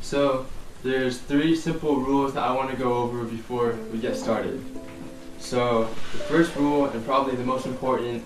So there's 3 simple rules that I want to go over before we get started. So the first rule, and probably the most important,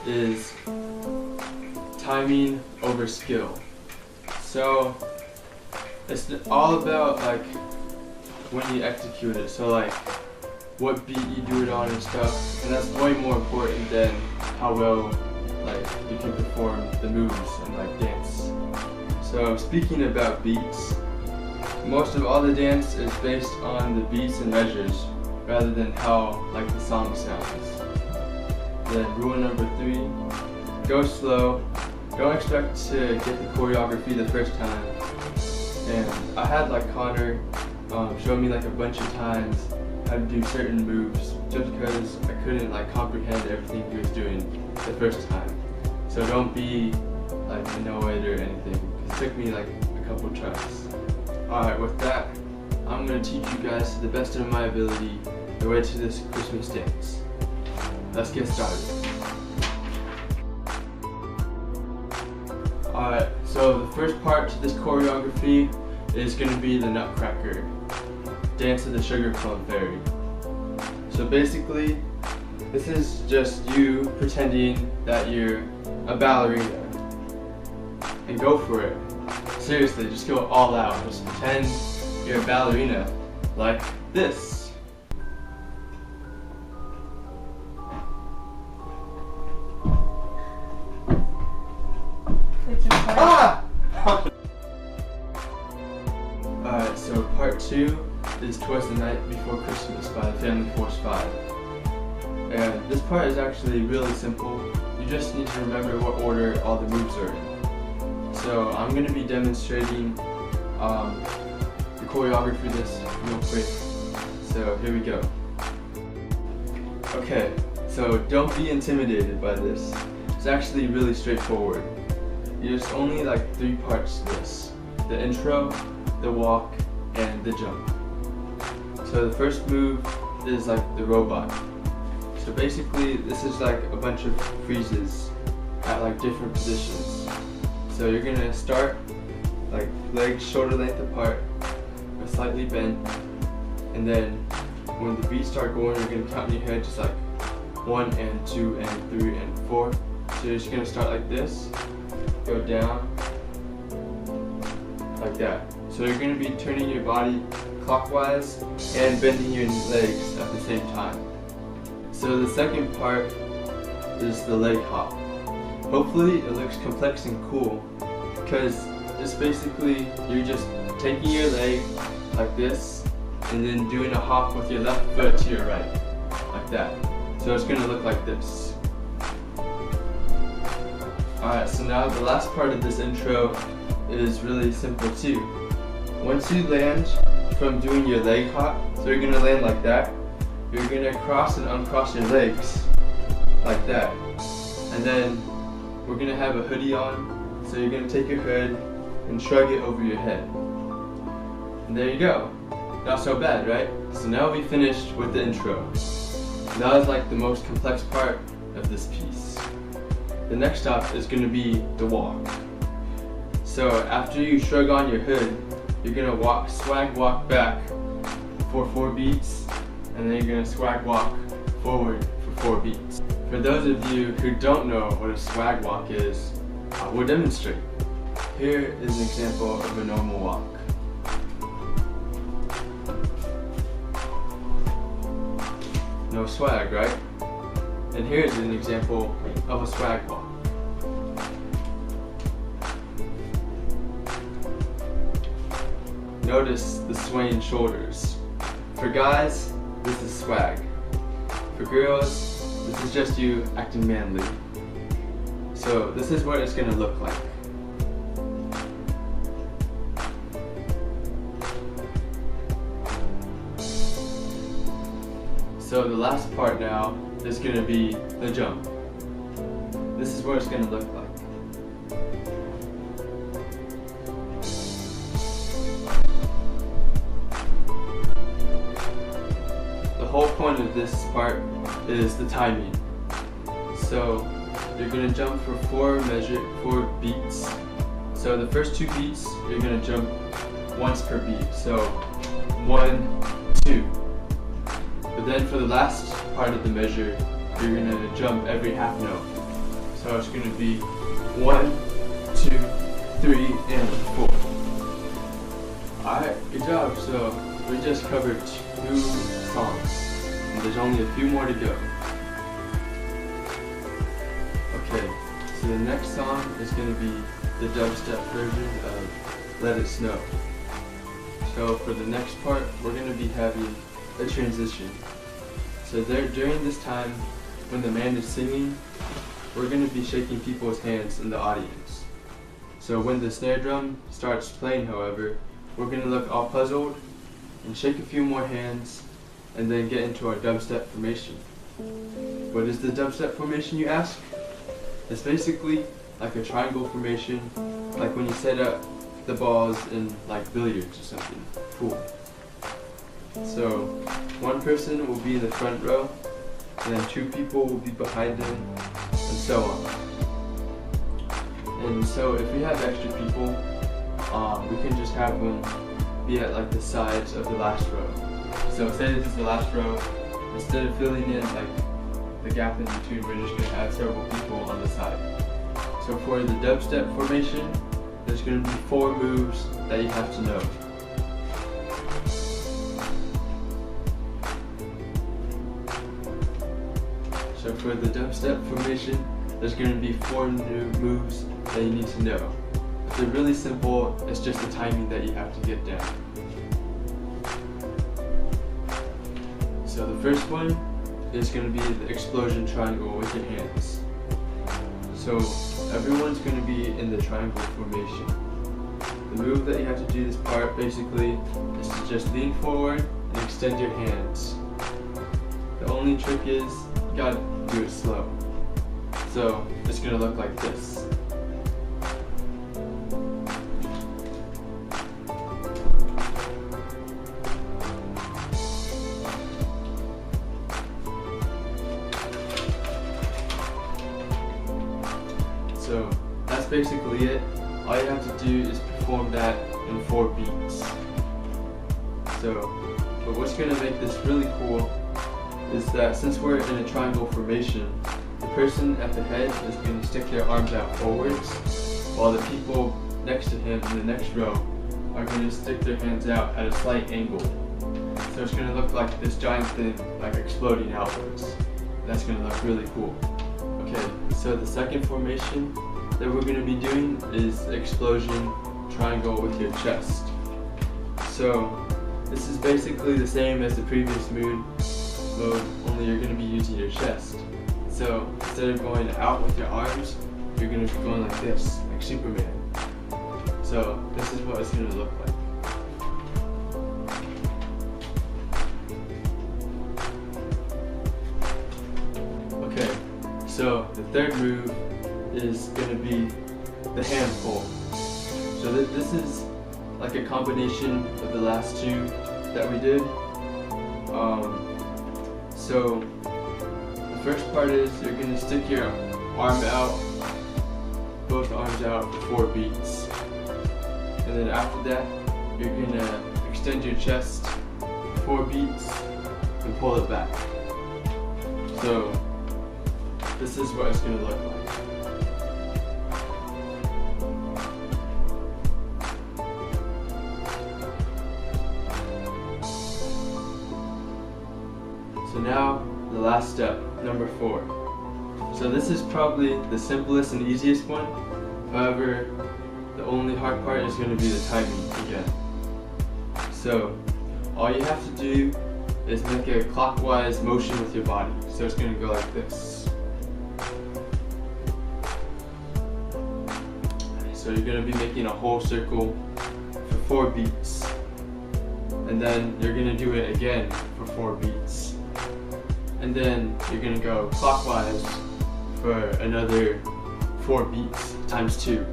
is timing over skill. So it's all about like when you execute it. So like what beat you do it on and stuff, and that's way more important than how well like you can perform the moves and like dance. So speaking about beats, most of all the dance is based on the beats and measures rather than how like the song sounds. Then rule number 3, go slow. Don't expect to get the choreography the first time. And I had like Connor show me like a bunch of times how to do certain moves just because I couldn't like comprehend everything he was doing the first time. So don't be like annoyed or anything, because it took me like a couple tries. Alright, with that, I'm going to teach you guys to the best of my ability the way to this Christmas dance. Let's get started. Alright, so the first part to this choreography is going to be the Nutcracker, Dance of the Sugar Plum Fairy. So basically, this is just you pretending that you're a ballerina. And go for it. Seriously, just go all out. Just pretend you're a ballerina, like this. Ah! Alright, so part 2 is Twas the Night Before Christmas by the Family Force 5. And this part is actually really simple. You just need to remember what order all the moves are in. So I'm going to be demonstrating the choreography of this real quick. So here we go. Okay, so don't be intimidated by this. It's actually really straightforward. There's only like 3 parts to this: the intro, the walk, and the jump. So the first move is like the robot. So basically this is like a bunch of freezes at like different positions. So you're gonna start like legs shoulder length apart, but slightly bent, and then when the beats start going, you're gonna count in your head just like 1 and 2 and 3 and 4. So you're just gonna start like this, go down, like that. So you're gonna be turning your body clockwise and bending your legs at the same time. So the second part is the leg hop. Hopefully it looks complex and cool, because it's basically you're just taking your leg like this and then doing a hop with your left foot to your right, like that. So it's going to look like this. Alright, so now the last part of this intro is really simple too. Once you land from doing your leg hop, so you're going to land like that, you're going to cross and uncross your legs like that. And then we're going to have a hoodie on, so you're going to take your hood and shrug it over your head. And there you go. Not so bad, right? So now we finished with the intro. That was like the most complex part of this piece. The next stop is going to be the walk. So after you shrug on your hood, you're going to swag walk back for 4 beats, and then you're going to swag walk forward for 4 beats. For those of you who don't know what a swag walk is, I will demonstrate. Here is an example of a normal walk. No swag, right? And here's an example of a swag walk. Notice the swaying shoulders. For guys, this is swag. For girls, this is just you acting manly. So this is what it's going to look like. So the last part now is going to be the jump. This is what it's going to look like. The whole point of this part is the timing. So you're going to jump for 4 beats. So the first 2 beats, you're going to jump once per beat. So 1, 2. But then for the last part of the measure, you're going to jump every half note. So it's going to be 1, 2, 3, and 4. Alright, good job. So we just covered 2 songs, and there's only a few more to go. Okay, so the next song is going to be the dubstep version of Let It Snow. So for the next part, we're going to be having a transition. So during this time, when the man is singing, we're going to be shaking people's hands in the audience. So when the snare drum starts playing, however, we're going to look all puzzled and shake a few more hands and then get into our dubstep formation. What is the dubstep formation, you ask? It's basically like a triangle formation, like when you set up the balls in like billiards or something. Cool. So one person will be in the front row, and then 2 people will be behind them, and so on. And so if we have extra people, we can just have them be at like the sides of the last row. So say this is the last row, instead of filling in like the gap in between, we're just going to have several people on the side. So for the dubstep formation, there's going to be 4 moves that you have to know. So for the dubstep formation, there's going to be 4 new moves that you need to know. They're really simple, it's just the timing that you have to get down. So the first one is going to be the explosion triangle with your hands. So everyone's going to be in the triangle formation. The move that you have to do this part basically is to just lean forward and extend your hands. The only trick is you gotta do it slow. So it's going to look like this. So that's basically it. All you have to do is perform that in 4 beats. But what's going to make this really cool is that since we're in a triangle formation, the person at the head is going to stick their arms out forwards, while the people next to him in the next row are going to stick their hands out at a slight angle. So it's going to look like this giant thing, like exploding outwards. That's going to look really cool. Okay, so the second formation that we're going to be doing is explosion triangle with your chest. So this is basically the same as the previous mode, only you're going to be using your chest. So instead of going out with your arms, you're going to be going like this, like Superman. So this is what it's going to look like. Okay, so the third move is going to be the hand pull. So this is like a combination of the last 2 that we did. So the first part is you're going to stick your arm out, both arms out for 4 beats. And then after that, you're going to extend your chest 4 beats and pull it back. So this is what it's going to look like. So now, the last step, number 4. So this is probably the simplest and easiest one. However, the only hard part is going to be the timing again. So all you have to do is make a clockwise motion with your body. So it's going to go like this. So you're going to be making a whole circle for 4 beats. And then you're going to do it again for 4 beats. And then you're going to go clockwise for another 4 beats times 2.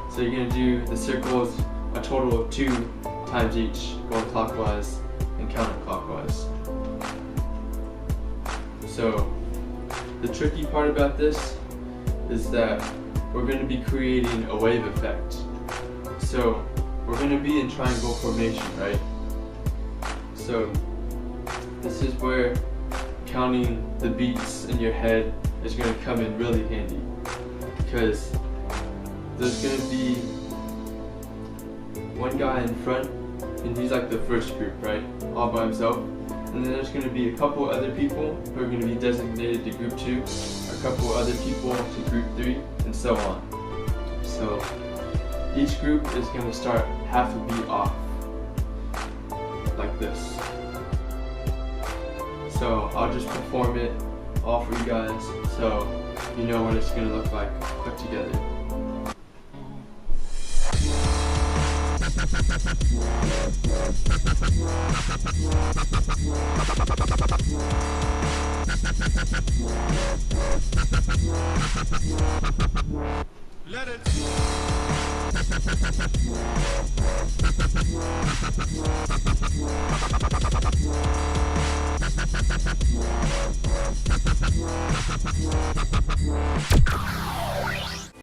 So you're going to do the circles a total of 2 times each, going clockwise and counterclockwise. So the tricky part about this is that we're going to be creating a wave effect. So we're gonna be in triangle formation, right? So this is where counting the beats in your head is gonna come in really handy, because there's gonna be one guy in front, and he's like the first group, right? All by himself. And then there's gonna be a couple other people who are gonna be designated to group 2, a couple other people to group 3, and so on. So each group is gonna start half a beat off, like this. So I'll just perform it all for you guys, so you know what it's gonna look like put together. Let it.